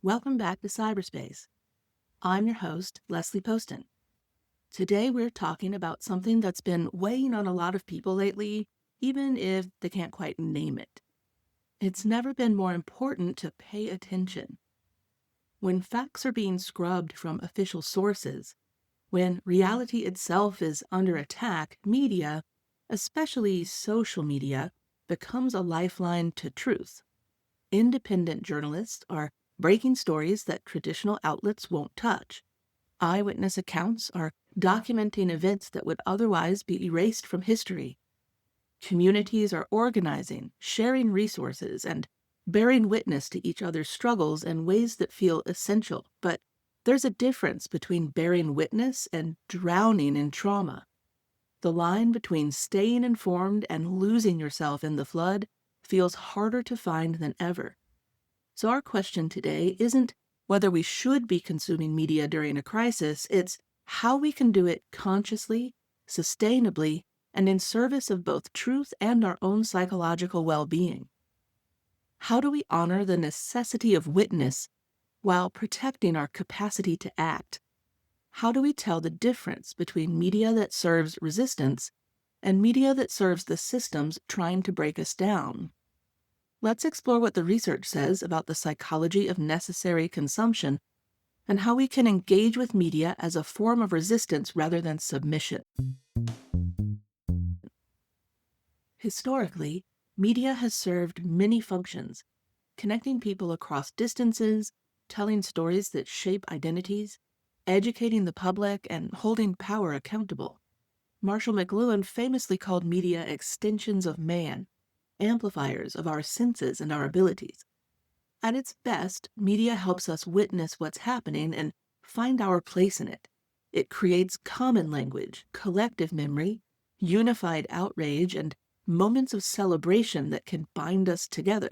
Welcome back to Cyberspace. I'm your host, Leslie Poston. Today we're talking about something that's been weighing on a lot of people lately, even if they can't quite name it. It's never been more important to pay attention. When facts are being scrubbed from official sources, when reality itself is under attack, media, especially social media, becomes a lifeline to truth. Independent journalists are breaking stories that traditional outlets won't touch. Eyewitness accounts are documenting events that would otherwise be erased from history. Communities are organizing, sharing resources, and bearing witness to each other's struggles in ways that feel essential. But there's a difference between bearing witness and drowning in trauma. The line between staying informed and losing yourself in the flood feels harder to find than ever. So our question today isn't whether we should be consuming media during a crisis, it's how we can do it consciously, sustainably, and in service of both truth and our own psychological well-being. How do we honor the necessity of witness while protecting our capacity to act? How do we tell the difference between media that serves resistance and media that serves the systems trying to break us down? Let's explore what the research says about the psychology of necessary consumption and how we can engage with media as a form of resistance rather than submission. Historically, media has served many functions, connecting people across distances, telling stories that shape identities, educating the public, and holding power accountable. Marshall McLuhan famously called media extensions of man, amplifiers of our senses and our abilities. At its best, media helps us witness what's happening and find our place in it. It creates common language, collective memory, unified outrage, and moments of celebration that can bind us together.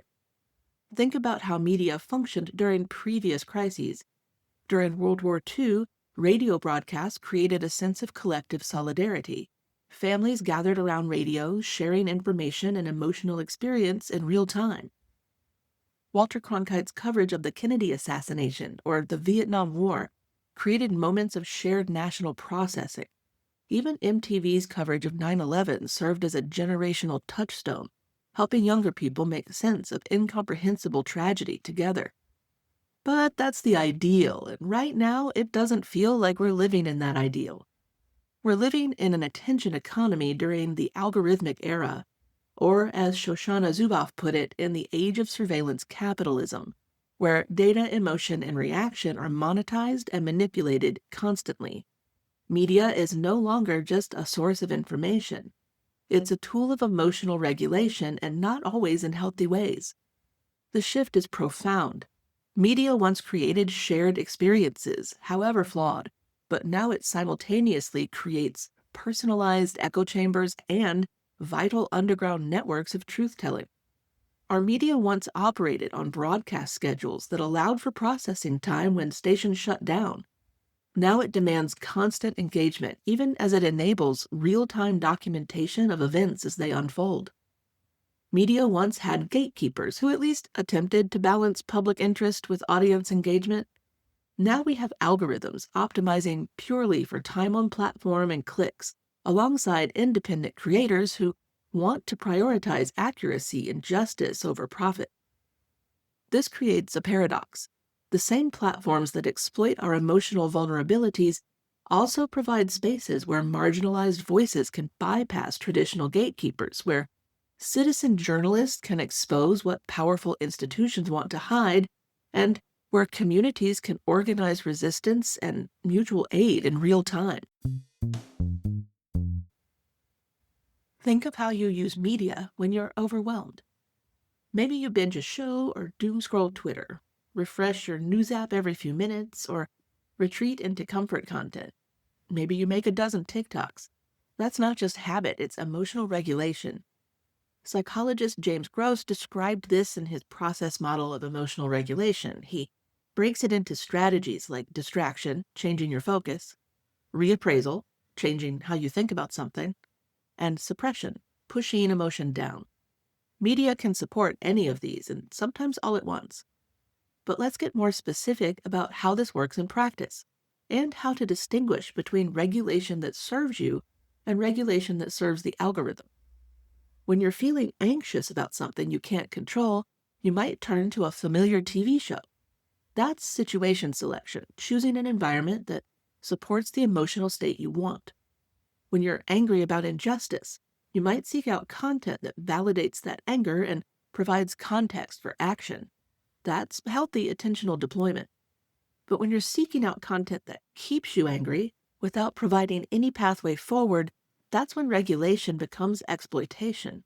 Think about how media functioned during previous crises. During World War II, radio broadcasts created a sense of collective solidarity. Families gathered around radios, sharing information and emotional experience in real time. Walter Cronkite's coverage of the Kennedy assassination or the Vietnam War created moments of shared national processing. Even MTV's coverage of 9/11 served as a generational touchstone, helping younger people make sense of incomprehensible tragedy together. But that's the ideal, and right now it doesn't feel like we're living in that ideal. We're living in an attention economy during the algorithmic era, or as Shoshana Zuboff put it, in the age of surveillance capitalism, where data, emotion, and reaction are monetized and manipulated constantly. Media is no longer just a source of information. It's a tool of emotional regulation and not always in healthy ways. The shift is profound. Media once created shared experiences, however flawed, but now it simultaneously creates personalized echo chambers and vital underground networks of truth-telling. Our media once operated on broadcast schedules that allowed for processing time when stations shut down. Now it demands constant engagement, even as it enables real-time documentation of events as they unfold. Media once had gatekeepers who at least attempted to balance public interest with audience engagement. Now we have algorithms optimizing purely for time on platform and clicks, alongside independent creators who want to prioritize accuracy and justice over profit. This creates a paradox. The same platforms that exploit our emotional vulnerabilities also provide spaces where marginalized voices can bypass traditional gatekeepers, where citizen journalists can expose what powerful institutions want to hide, and where communities can organize resistance and mutual aid in real time. Think of how you use media when you're overwhelmed. Maybe you binge a show or doom scroll Twitter, refresh your news app every few minutes, or retreat into comfort content. Maybe you make a dozen TikToks. That's not just habit, it's emotional regulation. Psychologist James Gross described this in his process model of emotional regulation. He breaks it into strategies like distraction, changing your focus, reappraisal, changing how you think about something, and suppression, pushing emotion down. Media can support any of these, and sometimes all at once. But let's get more specific about how this works in practice and how to distinguish between regulation that serves you and regulation that serves the algorithm. When you're feeling anxious about something you can't control, you might turn to a familiar TV show. That's situation selection, choosing an environment that supports the emotional state you want. When you're angry about injustice, you might seek out content that validates that anger and provides context for action. That's healthy attentional deployment. But when you're seeking out content that keeps you angry without providing any pathway forward, that's when regulation becomes exploitation.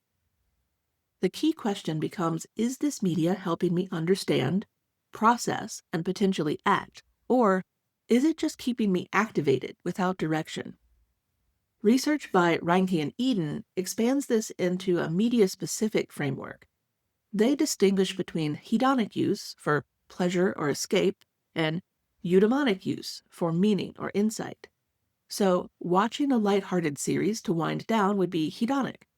The key question becomes, is this media helping me understand, process, and potentially act? Or is it just keeping me activated without direction? Research by Reinke and Eden expands this into a media-specific framework. They distinguish between hedonic use for pleasure or escape and eudaimonic use for meaning or insight. So, watching a lighthearted series to wind down would be hedonic.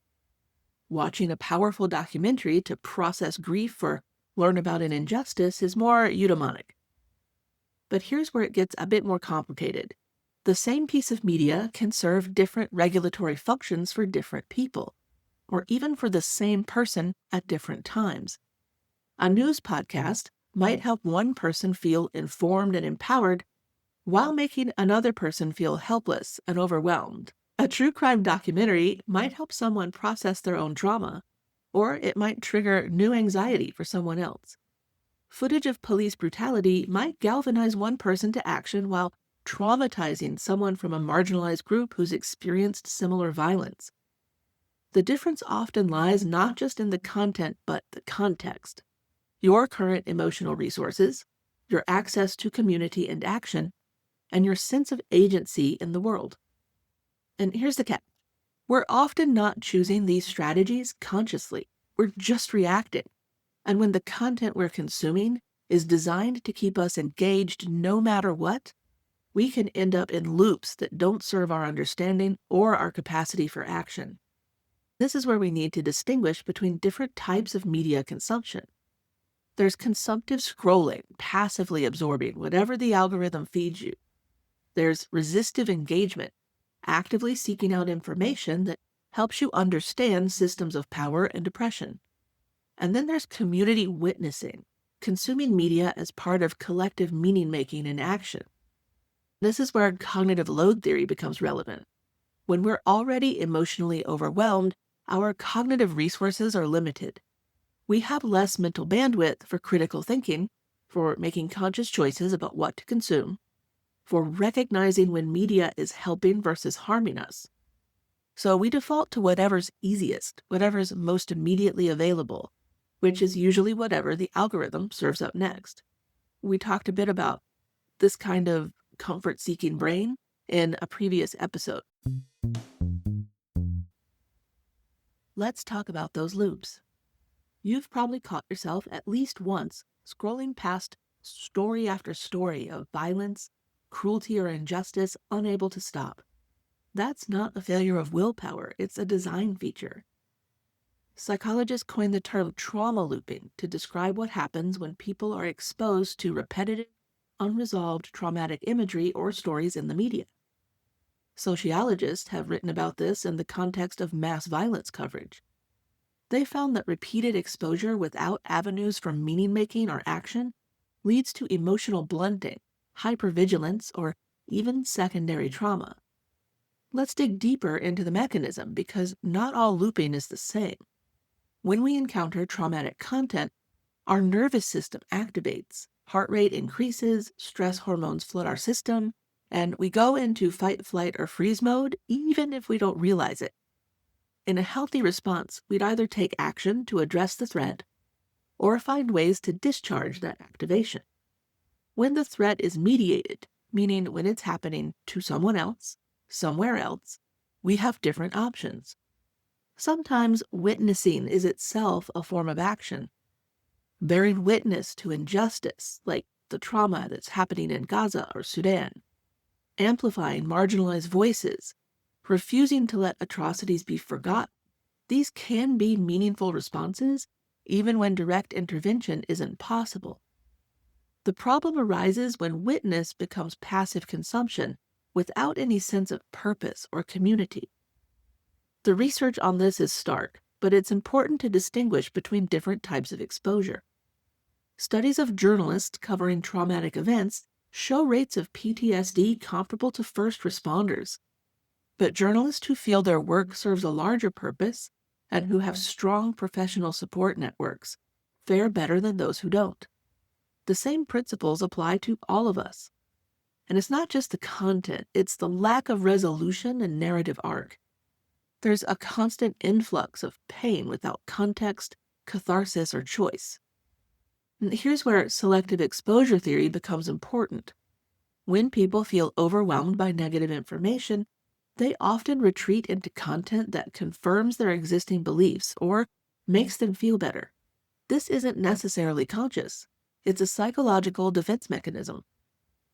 Watching a powerful documentary to process grief or learn about an injustice is more eudaimonic. But here's where it gets a bit more complicated. The same piece of media can serve different regulatory functions for different people, or even for the same person at different times. A news podcast might help one person feel informed and empowered while making another person feel helpless and overwhelmed. A true crime documentary might help someone process their own trauma, or it might trigger new anxiety for someone else. Footage of police brutality might galvanize one person to action while traumatizing someone from a marginalized group who's experienced similar violence. The difference often lies not just in the content, but the context. Your current emotional resources, your access to community and action, and your sense of agency in the world. And here's the catch. We're often not choosing these strategies consciously. We're just reacting. And when the content we're consuming is designed to keep us engaged no matter what, we can end up in loops that don't serve our understanding or our capacity for action. This is where we need to distinguish between different types of media consumption. There's consumptive scrolling, passively absorbing whatever the algorithm feeds you. There's resistive engagement, actively seeking out information that helps you understand systems of power and oppression. And then there's community witnessing, consuming media as part of collective meaning-making and action. This is where cognitive load theory becomes relevant. When we're already emotionally overwhelmed, our cognitive resources are limited. We have less mental bandwidth for critical thinking, for making conscious choices about what to consume, for recognizing when media is helping versus harming us. So we default to whatever's easiest, whatever's most immediately available, which is usually whatever the algorithm serves up next. We talked a bit about this kind of comfort-seeking brain in a previous episode. Let's talk about those loops. You've probably caught yourself at least once scrolling past story after story of violence, cruelty, or injustice, unable to stop. That's not a failure of willpower, it's a design feature. Psychologists coined the term trauma looping to describe what happens when people are exposed to repetitive, unresolved traumatic imagery or stories in the media. Sociologists have written about this in the context of mass violence coverage. They found that repeated exposure without avenues for meaning-making or action leads to emotional blunting, hypervigilance, or even secondary trauma. Let's dig deeper into the mechanism because not all looping is the same. When we encounter traumatic content, our nervous system activates, heart rate increases, stress hormones flood our system, and we go into fight, flight, or freeze mode even if we don't realize it. In a healthy response, we'd either take action to address the threat or find ways to discharge that activation. When the threat is mediated, meaning when it's happening to someone else, somewhere else, we have different options. Sometimes witnessing is itself a form of action. Bearing witness to injustice, like the trauma that's happening in Gaza or Sudan. Amplifying marginalized voices, refusing to let atrocities be forgotten. These can be meaningful responses, even when direct intervention isn't possible. The problem arises when witness becomes passive consumption without any sense of purpose or community. The research on this is stark, but it's important to distinguish between different types of exposure. Studies of journalists covering traumatic events show rates of PTSD comparable to first responders. But journalists who feel their work serves a larger purpose and who have strong professional support networks fare better than those who don't. The same principles apply to all of us. And it's not just the content, it's the lack of resolution and narrative arc. There's a constant influx of pain without context, catharsis, or choice. And here's where selective exposure theory becomes important. When people feel overwhelmed by negative information, they often retreat into content that confirms their existing beliefs or makes them feel better. This isn't necessarily conscious. It's a psychological defense mechanism.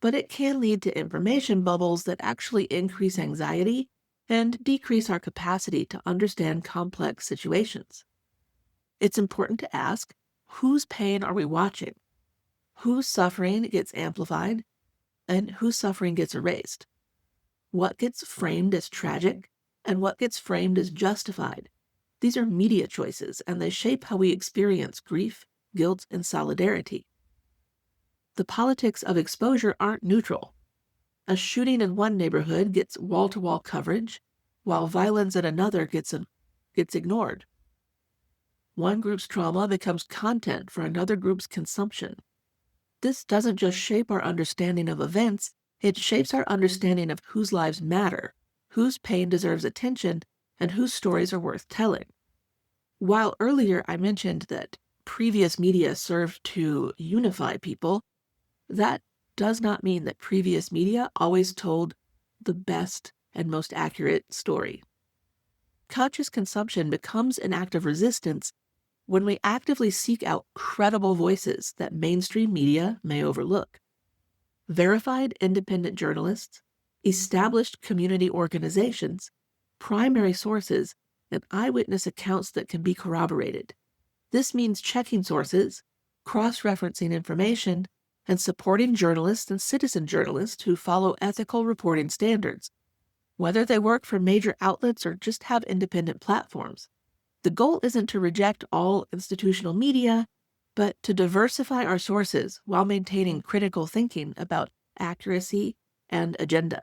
But it can lead to information bubbles that actually increase anxiety and decrease our capacity to understand complex situations. It's important to ask, whose pain are we watching? Whose suffering gets amplified? And whose suffering gets erased? What gets framed as tragic and what gets framed as justified? These are media choices, and they shape how we experience grief, guilt, and solidarity. The politics of exposure aren't neutral. A shooting in one neighborhood gets wall-to-wall coverage, while violence in another gets ignored. One group's trauma becomes content for another group's consumption. This doesn't just shape our understanding of events, it shapes our understanding of whose lives matter, whose pain deserves attention, and whose stories are worth telling. While earlier I mentioned that previous media served to unify people, that does not mean that previous media always told the best and most accurate story. Conscious consumption becomes an act of resistance when we actively seek out credible voices that mainstream media may overlook. Verified independent journalists, established community organizations, primary sources, and eyewitness accounts that can be corroborated. This means checking sources, cross-referencing information, and supporting journalists and citizen journalists who follow ethical reporting standards, whether they work for major outlets or just have independent platforms. The goal isn't to reject all institutional media, but to diversify our sources while maintaining critical thinking about accuracy and agenda.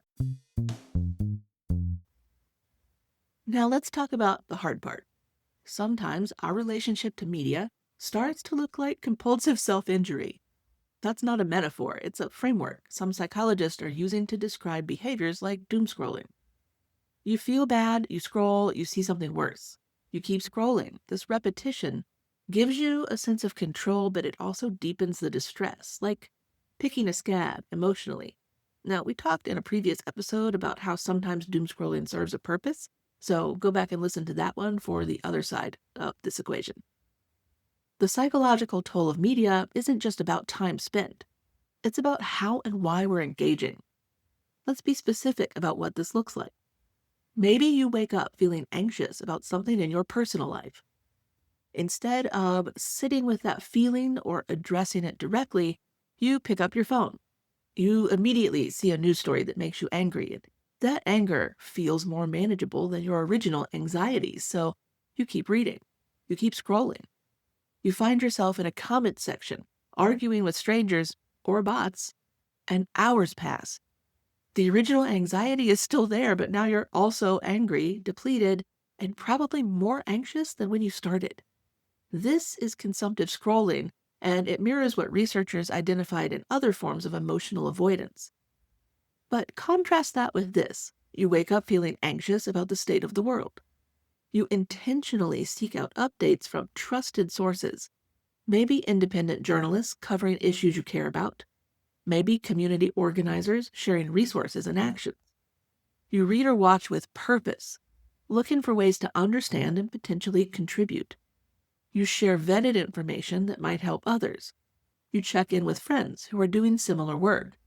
Now let's talk about the hard part. Sometimes our relationship to media starts to look like compulsive self-injury. That's not a metaphor, it's a framework some psychologists are using to describe behaviors like doom scrolling. You feel bad, you scroll, you see something worse. You keep scrolling. This repetition gives you a sense of control, but it also deepens the distress, like picking a scab emotionally. Now, we talked in a previous episode about how sometimes doom scrolling serves a purpose, so go back and listen to that one for the other side of this equation. The psychological toll of media isn't just about time spent. It's about how and why we're engaging. Let's be specific about what this looks like. Maybe you wake up feeling anxious about something in your personal life. Instead of sitting with that feeling or addressing it directly, you pick up your phone. You immediately see a news story that makes you angry. And that anger feels more manageable than your original anxieties, so you keep reading. You keep scrolling. You find yourself in a comment section, arguing with strangers or bots, and hours pass. The original anxiety is still there, but now you're also angry, depleted, and probably more anxious than when you started. This is consumptive scrolling, and it mirrors what researchers identified in other forms of emotional avoidance. But contrast that with this. You wake up feeling anxious about the state of the world. You intentionally seek out updates from trusted sources, maybe independent journalists covering issues you care about, maybe community organizers sharing resources and actions. You read or watch with purpose, looking for ways to understand and potentially contribute. You share vetted information that might help others. You check in with friends who are doing similar work.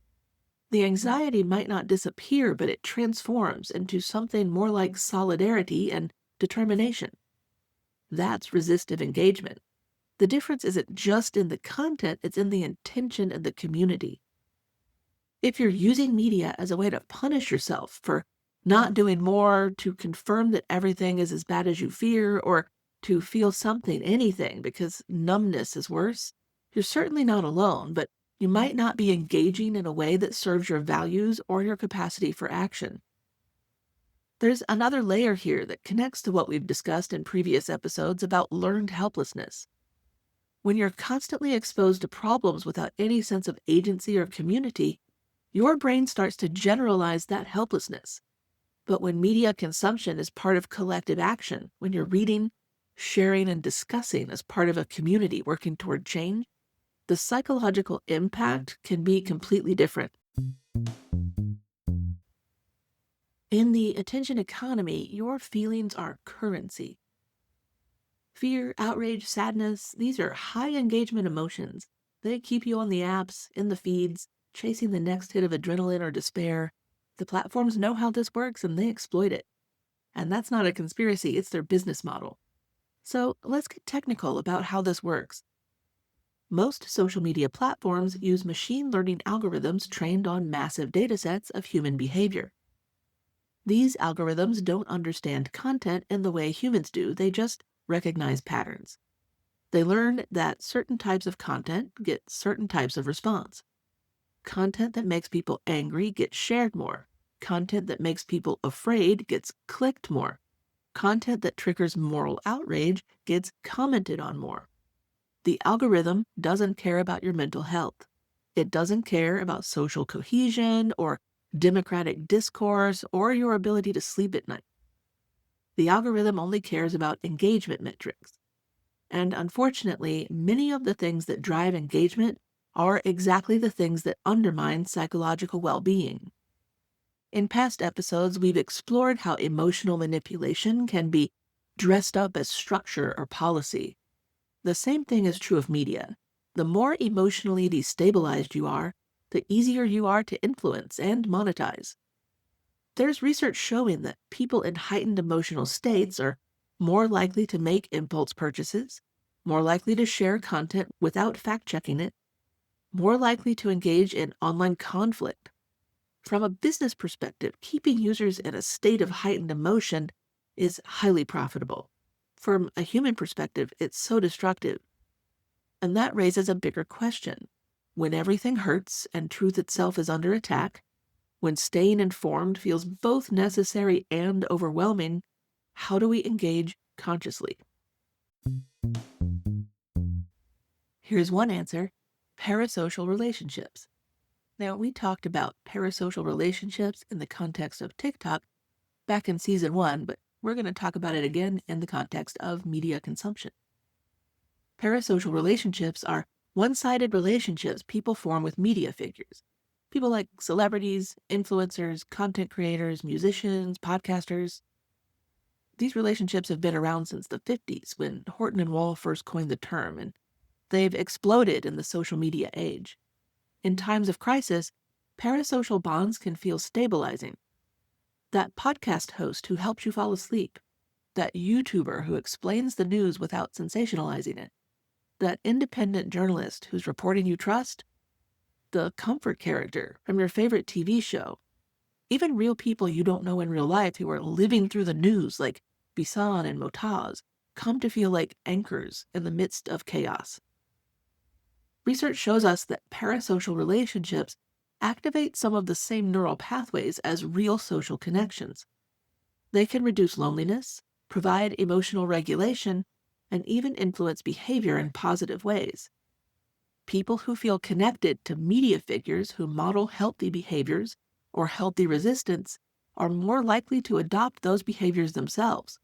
The anxiety might not disappear, but it transforms into something more like solidarity and determination. That's resistive engagement. The difference isn't just in the content, it's in the intention and the community. If you're using media as a way to punish yourself for not doing more, to confirm that everything is as bad as you fear, or to feel something, anything, because numbness is worse, you're certainly not alone, but you might not be engaging in a way that serves your values or your capacity for action. There's another layer here that connects to what we've discussed in previous episodes about learned helplessness. When you're constantly exposed to problems without any sense of agency or community, your brain starts to generalize that helplessness. But when media consumption is part of collective action, when you're reading, sharing, and discussing as part of a community working toward change, the psychological impact can be completely different. In the attention economy, your feelings are currency. Fear, outrage, sadness, these are high engagement emotions. They keep you on the apps, in the feeds, chasing the next hit of adrenaline or despair. The platforms know how this works and they exploit it. And that's not a conspiracy, it's their business model. So let's get technical about how this works. Most social media platforms use machine learning algorithms trained on massive datasets of human behavior. These algorithms don't understand content in the way humans do, they just recognize patterns. They learn that certain types of content get certain types of response. Content that makes people angry gets shared more. Content that makes people afraid gets clicked more. Content that triggers moral outrage gets commented on more. The algorithm doesn't care about your mental health. It doesn't care about social cohesion or democratic discourse or your ability to sleep at night. The algorithm only cares about engagement metrics. And unfortunately, many of the things that drive engagement are exactly the things that undermine psychological well-being. In past episodes, we've explored how emotional manipulation can be dressed up as structure or policy. The same thing is true of media. The more emotionally destabilized you are, the easier you are to influence and monetize. There's research showing that people in heightened emotional states are more likely to make impulse purchases, more likely to share content without fact-checking it, more likely to engage in online conflict. From a business perspective, keeping users in a state of heightened emotion is highly profitable. From a human perspective, it's so destructive. And that raises a bigger question. When everything hurts and truth itself is under attack, when staying informed feels both necessary and overwhelming, how do we engage consciously? Here's one answer: parasocial relationships. Now, we talked about parasocial relationships in the context of TikTok back in season 1, but we're going to talk about it again in the context of media consumption. Parasocial relationships are one-sided relationships people form with media figures. People like celebrities, influencers, content creators, musicians, podcasters. These relationships have been around since the 50s when Horton and Wall first coined the term, and they've exploded in the social media age. In times of crisis, parasocial bonds can feel stabilizing. That podcast host who helps you fall asleep, that YouTuber who explains the news without sensationalizing it, that independent journalist whose reporting you trust, the comfort character from your favorite TV show, even real people you don't know in real life who are living through the news like Bisan and Motaz come to feel like anchors in the midst of chaos. Research shows us that parasocial relationships activate some of the same neural pathways as real social connections. They can reduce loneliness, provide emotional regulation, and even influence behavior in positive ways. People who feel connected to media figures who model healthy behaviors or healthy resistance are more likely to adopt those behaviors themselves.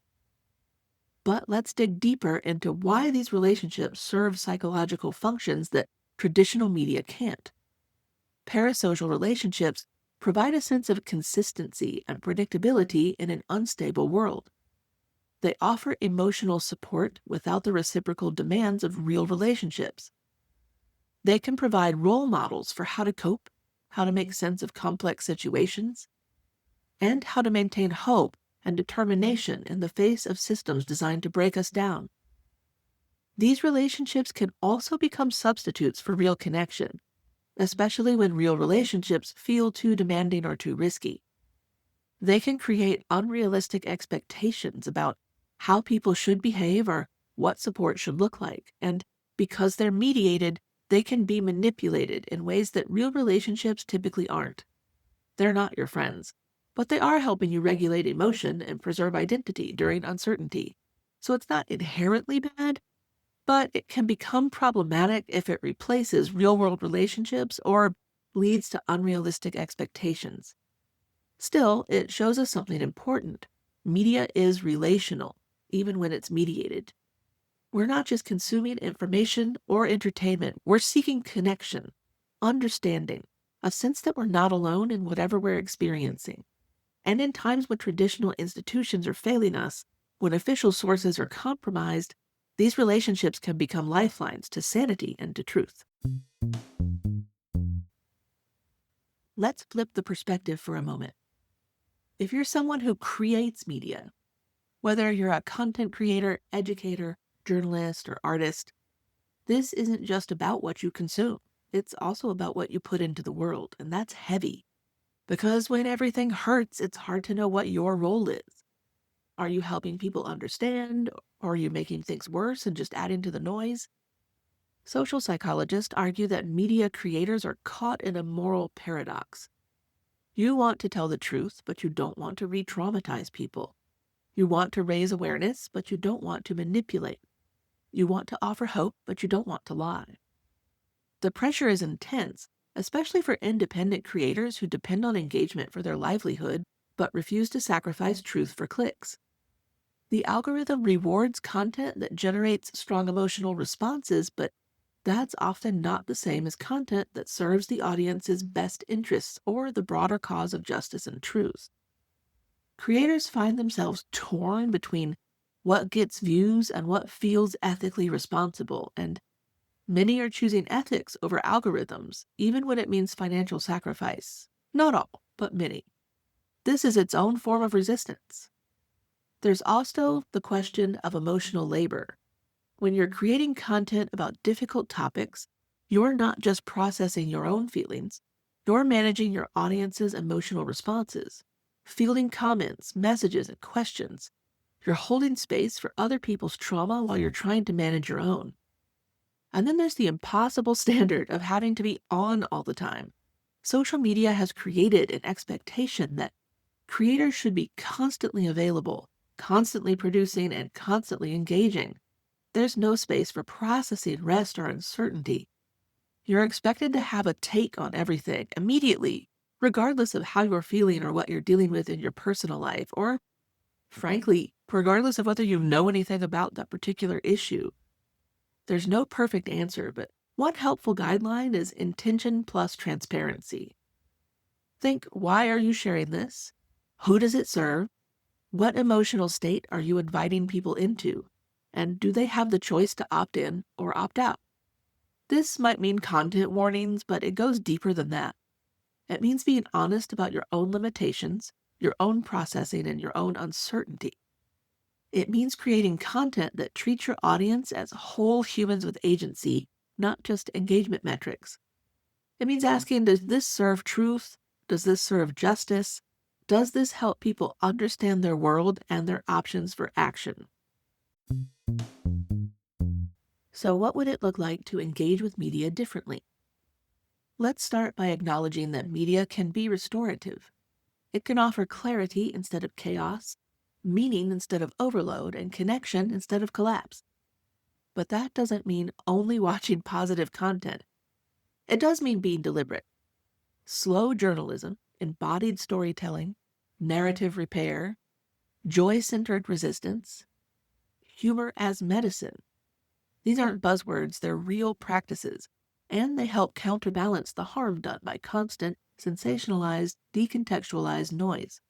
But let's dig deeper into why these relationships serve psychological functions that traditional media can't. Parasocial relationships provide a sense of consistency and predictability in an unstable world. They offer emotional support without the reciprocal demands of real relationships. They can provide role models for how to cope, how to make sense of complex situations, and how to maintain hope and determination in the face of systems designed to break us down. These relationships can also become substitutes for real connection, especially when real relationships feel too demanding or too risky. They can create unrealistic expectations about how people should behave or what support should look like. And because they're mediated, they can be manipulated in ways that real relationships typically aren't. They're not your friends, but they are helping you regulate emotion and preserve identity during uncertainty. So it's not inherently bad, but it can become problematic if it replaces real world relationships or leads to unrealistic expectations. Still, it shows us something important. Media is relational, even when it's mediated. We're not just consuming information or entertainment, we're seeking connection, understanding, a sense that we're not alone in whatever we're experiencing. And in times when traditional institutions are failing us, when official sources are compromised, these relationships can become lifelines to sanity and to truth. Let's flip the perspective for a moment. If you're someone who creates media, whether you're a content creator, educator, journalist, or artist, this isn't just about what you consume. It's also about what you put into the world, and that's heavy. Because when everything hurts, it's hard to know what your role is. Are you helping people understand, or are you making things worse and just adding to the noise? Social psychologists argue that media creators are caught in a moral paradox. You want to tell the truth, but you don't want to re-traumatize people. You want to raise awareness, but you don't want to manipulate. You want to offer hope, but you don't want to lie. The pressure is intense, especially for independent creators who depend on engagement for their livelihood, but refuse to sacrifice truth for clicks. The algorithm rewards content that generates strong emotional responses, but that's often not the same as content that serves the audience's best interests or the broader cause of justice and truth. Creators find themselves torn between what gets views and what feels ethically responsible, and many are choosing ethics over algorithms, even when it means financial sacrifice. Not all, but many. This is its own form of resistance. There's also the question of emotional labor. When you're creating content about difficult topics, you're not just processing your own feelings, you're managing your audience's emotional responses, fielding comments, messages, and questions. You're holding space for other people's trauma while you're trying to manage your own. And then there's the impossible standard of having to be on all the time. Social media has created an expectation that creators should be constantly available, constantly producing, and constantly engaging. There's no space for processing, rest, or uncertainty. You're expected to have a take on everything immediately, regardless of how you're feeling or what you're dealing with in your personal life, or, frankly, regardless of whether you know anything about that particular issue. There's no perfect answer, but one helpful guideline is intention plus transparency. Think, why are you sharing this? Who does it serve? What emotional state are you inviting people into? And do they have the choice to opt in or opt out? This might mean content warnings, but it goes deeper than that. It means being honest about your own limitations, your own processing, and your own uncertainty. It means creating content that treats your audience as whole humans with agency, not just engagement metrics. It means asking, does this serve truth? Does this serve justice? Does this help people understand their world and their options for action? So, what would it look like to engage with media differently? Let's start by acknowledging that media can be restorative. It can offer clarity instead of chaos, meaning instead of overload, and connection instead of collapse. But that doesn't mean only watching positive content. It does mean being deliberate. Slow journalism, embodied storytelling, narrative repair, joy-centered resistance, humor as medicine. These aren't buzzwords, they're real practices, and they help counterbalance the harm done by constant, sensationalized, decontextualized noise.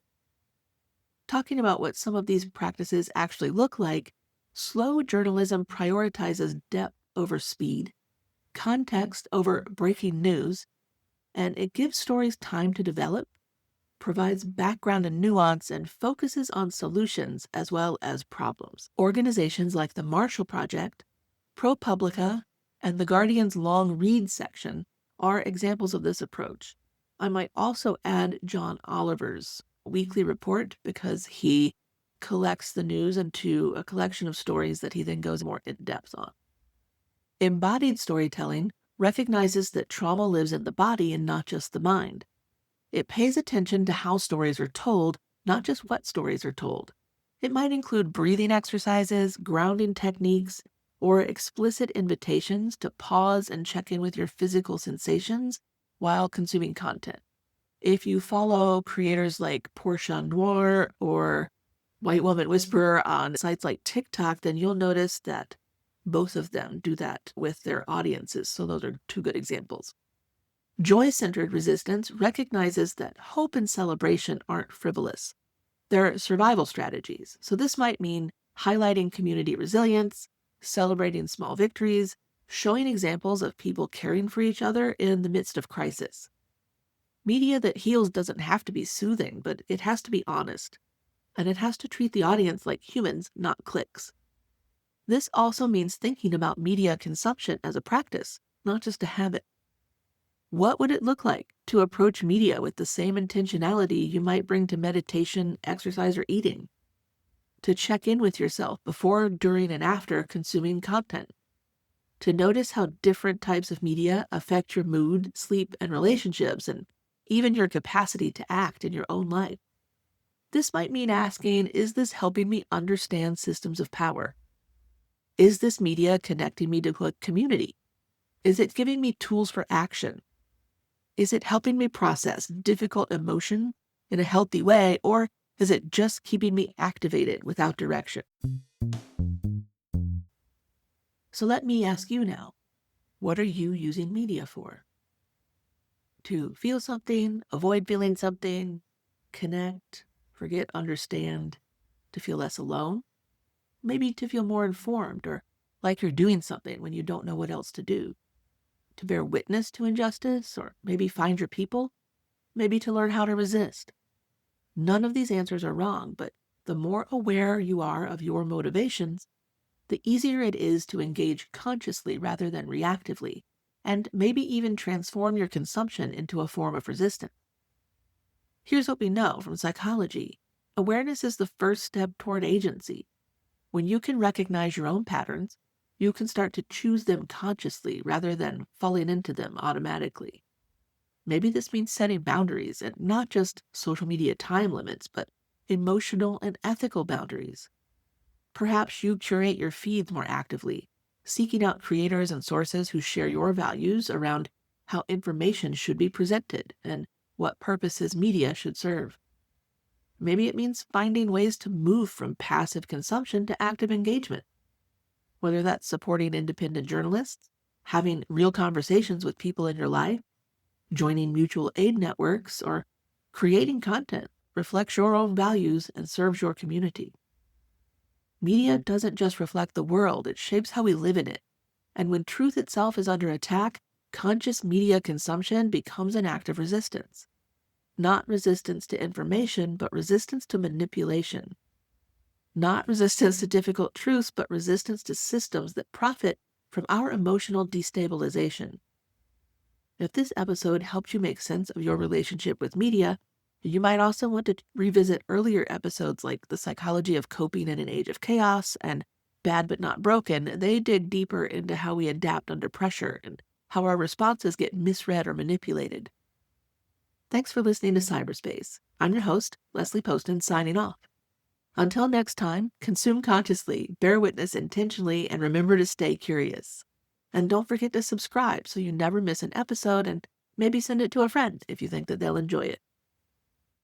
Talking about what some of these practices actually look like, slow journalism prioritizes depth over speed, context over breaking news, and it gives stories time to develop, provides background and nuance, and focuses on solutions as well as problems. Organizations like the Marshall Project, ProPublica and The Guardian's long read section are examples of this approach. I might also add John Oliver's weekly report because he collects the news into a collection of stories that he then goes more in depth on. Embodied storytelling recognizes that trauma lives in the body and not just the mind. It pays attention to how stories are told, not just what stories are told. It might include breathing exercises, grounding techniques, or explicit invitations to pause and check in with your physical sensations while consuming content. If you follow creators like Portia Noir or White Woman Whisperer on sites like TikTok, then you'll notice that both of them do that with their audiences. So those are two good examples. Joy-centered resistance recognizes that hope and celebration aren't frivolous. They're survival strategies. So this might mean highlighting community resilience, celebrating small victories, showing examples of people caring for each other in the midst of crisis. Media that heals doesn't have to be soothing, but it has to be honest. And it has to treat the audience like humans, not clicks. This also means thinking about media consumption as a practice, not just a habit. What would it look like to approach media with the same intentionality you might bring to meditation, exercise, or eating? To check in with yourself before, during, and after consuming content. To notice how different types of media affect your mood, sleep, and relationships, and even your capacity to act in your own life. This might mean asking, is this helping me understand systems of power? Is this media connecting me to a community? Is it giving me tools for action? Is it helping me process difficult emotion in a healthy way, or is it just keeping me activated without direction? So let me ask you now, what are you using media for? To feel something, avoid feeling something, connect, forget, understand, to feel less alone? Maybe to feel more informed or like you're doing something when you don't know what else to do. To bear witness to injustice, or maybe find your people, maybe to learn how to resist. None of these answers are wrong, but the more aware you are of your motivations, the easier it is to engage consciously rather than reactively, and maybe even transform your consumption into a form of resistance. Here's what we know from psychology. Awareness is the first step toward agency. When you can recognize your own patterns, you can start to choose them consciously rather than falling into them automatically. Maybe this means setting boundaries, and not just social media time limits, but emotional and ethical boundaries. Perhaps you curate your feeds more actively, seeking out creators and sources who share your values around how information should be presented and what purposes media should serve. Maybe it means finding ways to move from passive consumption to active engagement. Whether that's supporting independent journalists, having real conversations with people in your life, joining mutual aid networks, or creating content reflects your own values and serves your community. Media doesn't just reflect the world, it shapes how we live in it. And when truth itself is under attack, conscious media consumption becomes an act of resistance. Not resistance to information, but resistance to manipulation. Not resistance to difficult truths, but resistance to systems that profit from our emotional destabilization. If this episode helped you make sense of your relationship with media, you might also want to revisit earlier episodes like The Psychology of Coping in an Age of Chaos and Bad But Not Broken. They dig deeper into how we adapt under pressure and how our responses get misread or manipulated. Thanks for listening to Cyberspace. I'm your host, Leslie Poston, signing off. Until next time, consume consciously, bear witness intentionally, and remember to stay curious. And don't forget to subscribe so you never miss an episode, and maybe send it to a friend if you think that they'll enjoy it.